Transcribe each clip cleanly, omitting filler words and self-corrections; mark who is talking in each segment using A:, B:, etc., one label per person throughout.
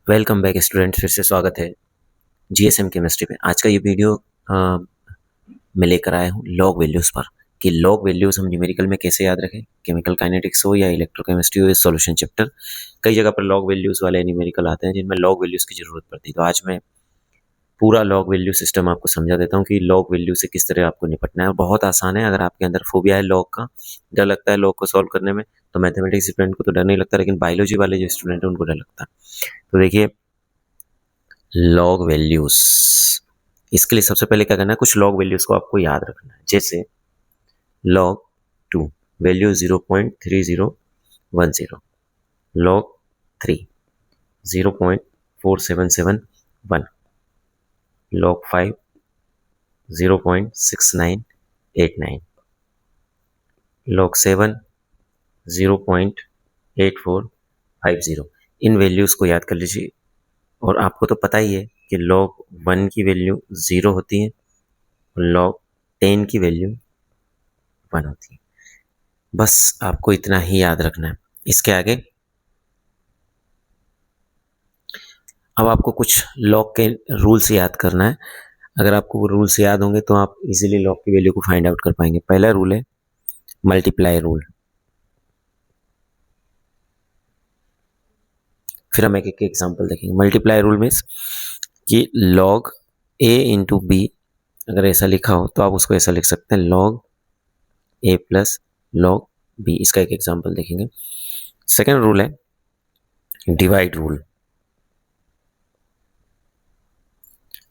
A: Welcome back student, फिर से स्वागत है जीएसएम केमिस्ट्री पे। आज का ये वीडियो मैं लेकर आया हूँ लॉग वैल्यूज़ पर कि लॉग वैल्यूज़ हम न्यूमेरिकल में कैसे याद रखें। केमिकल काइनेटिक्स हो या इलेक्ट्रोकेमिस्ट्री हो या सॉल्यूशन चैप्टर, कई जगह पर लॉग वैल्यूज़ वाले न्यूमेरिकल आते हैं जिनमें लॉग वैल्यूज़ की ज़रूरत पड़ती है। तो आज मैं पूरा लॉग वैल्यू सिस्टम आपको समझा देता हूँ कि लॉग वैल्यू से किस तरह आपको निपटना है। और बहुत आसान है। अगर आपके अंदर फोबिया है लॉग का, डर लगता है लॉग को सॉल्व करने में, तो मैथमेटिक्स स्टूडेंट को तो डर नहीं लगता, लेकिन बायोलॉजी वाले जो स्टूडेंट हैं उनको डर लगता है। तो देखिए, लॉग वैल्यूज, इसके लिए सबसे पहले क्या करना है, कुछ लॉग वैल्यूज को आपको याद रखना है। जैसे log 2 value 0.3010, log 3 0.4771, log 5 0.6989, log 7 0.8450। इन वैल्यूज को याद कर लीजिए। और आपको तो पता ही है कि लॉग 1 की वैल्यू 0 होती है और लॉग 10 की वैल्यू 1 होती है। बस आपको इतना ही याद रखना है। इसके आगे अब आपको कुछ लॉग के रूल्स याद करना है। अगर आपको वो रूल्स याद होंगे तो आप इजीली लॉग की वैल्यू को फाइंड आउट कर पाएंगे। पहला रूल है मल्टीप्लाई रूल। फिर हम एक एक एग्जांपल देखेंगे। मल्टीप्लाई रूल मीन्स कि लॉग a इंटू बी, अगर ऐसा लिखा हो तो आप उसको ऐसा लिख सकते हैं, log a plus log b। इसका एक एग्जांपल देखेंगे। सेकेंड रूल है डिवाइड रूल।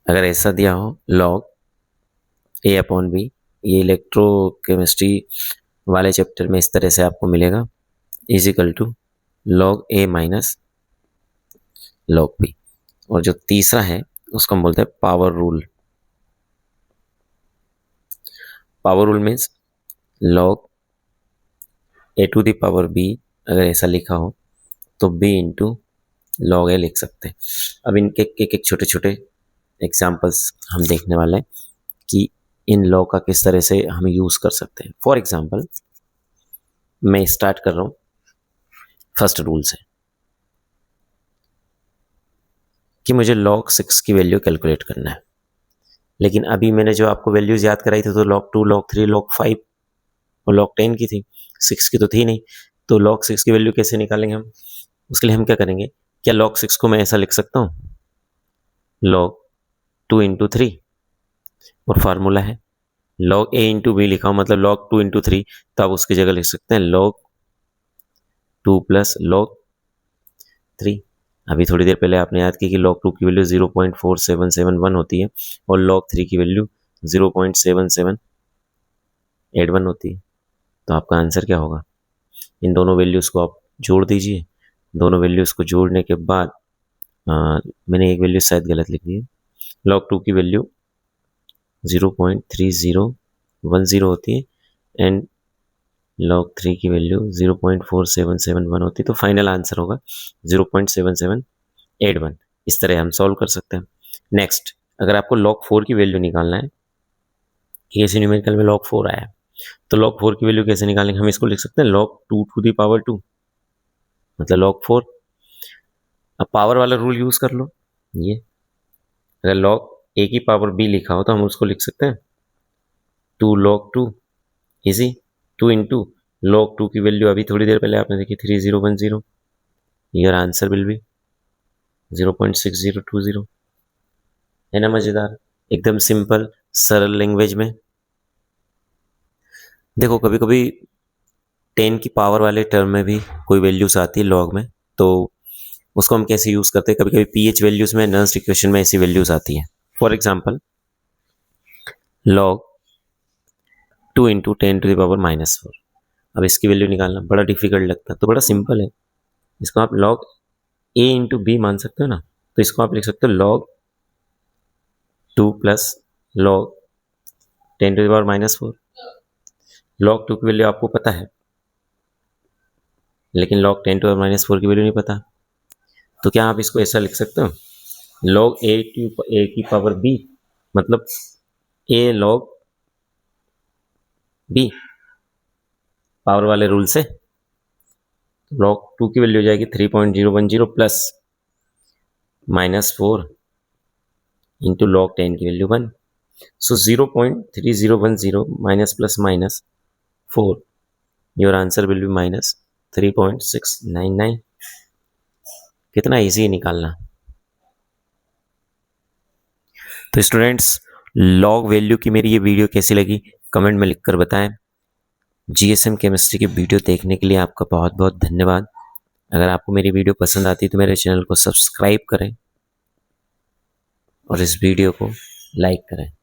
A: अगर ऐसा दिया हो लॉग a अपॉन बी, ये इलेक्ट्रोकेमिस्ट्री वाले चैप्टर में इस तरह से आपको मिलेगा, is equal to log a minus log b। और जो तीसरा है उसको हम बोलते हैं power rule. Power rule means log a to the power b, अगर ऐसा लिखा हो तो b इंटू लॉग a लिख सकते हैं। अब इनके एक एक छोटे छोटे एग्जाम्पल्स हम देखने वाले हैं कि इन लॉ का किस तरह से हम यूज कर सकते हैं। फॉर एग्जाम्पल, मैं स्टार्ट कर रहा हूं फर्स्ट रूल से कि मुझे log 6 की वैल्यू कैलकुलेट करना है। लेकिन अभी मैंने जो आपको वैल्यूज याद कराई थी तो log 2, log 3, log 5 और log 10 की थी, 6 की तो थी नहीं। तो log 6 की वैल्यू कैसे निकालेंगे हम? उसके लिए हम क्या करेंगे, क्या log 6 को मैं ऐसा लिख सकता हूँ, log 2 इंटू 3, और फार्मूला है log a इंटू बी लिखा हूं, मतलब log 2 इंटू 3, तो आप उसकी जगह लिख सकते हैं log 2 प्लस log 3। अभी थोड़ी देर पहले आपने याद की कि log 2 की वैल्यू 0.4771 होती है और log 3 की वैल्यू 0.7781 होती है। तो आपका आंसर क्या होगा? इन दोनों वैल्यूज को आप जोड़ दीजिए। दोनों वैल्यूज को जोड़ने के बाद मैंने एक वैल्यू शायद गलत लिख दी है। log 2 की वैल्यू 0.3010 होती है एंड log 3 की वैल्यू 0.4771 होती है। तो फाइनल आंसर होगा 0.7781। इस तरह हम सॉल्व कर सकते हैं। नेक्स्ट, अगर आपको log 4 की वैल्यू निकालना है कि ऐसे न्यूमेरिकल में log 4 आया है, तो log 4 की वैल्यू कैसे निकालेंगे? हम इसको लिख सकते हैं log 2 टू दी पावर 2, मतलब log 4। अब पावर वाला रूल यूज कर लो। ये अगर log a की पावर b लिखा हो तो हम उसको लिख सकते हैं 2 log 2 इजी 2 इंटू log 2 की वैल्यू अभी थोड़ी देर पहले आपने देखी 3010। Your answer will be 0.6020। है ना मजेदार? एकदम सिंपल सरल लैंग्वेज में। देखो, कभी कभी 10 की पावर वाले टर्म में भी कोई वैल्यूज आती है लॉग में, तो उसको हम कैसे यूज करते हैं? कभी कभी पीएच वैल्यूज में, नर्स्ट इक्वेशन में ऐसी वैल्यूज आती है। For example, log 2 into 10 to the power -4। अब इसकी वैल्यू निकालना बड़ा डिफिकल्ट लगता है, तो बड़ा सिंपल है। इसको आप log a इंटू बी मान सकते हो ना, तो इसको आप लिख सकते हो log 2 plus log 10 to the power -4। log 2 की वैल्यू आपको पता है, लेकिन log 10 टू द पावर -4 की वैल्यू नहीं पता। तो क्या आप इसको ऐसा लिख सकते हो, log a की पावर b, मतलब a log b, पावर वाले रूल से log 2 की वैल्यू हो जाएगी 3010 प्लस -4 इंटू log 10 की value 1। So 0.3010 minus plus minus 4, your answer will be -3.699। कितना ईजी है निकालना। तो स्टूडेंट्स, लॉग वैल्यू की मेरी ये वीडियो कैसी लगी कमेंट में लिखकर बताएं। जीएसएम केमिस्ट्री की वीडियो देखने के लिए आपका बहुत बहुत धन्यवाद। अगर आपको मेरी वीडियो पसंद आती है तो मेरे चैनल को सब्सक्राइब करें और इस वीडियो को लाइक करें।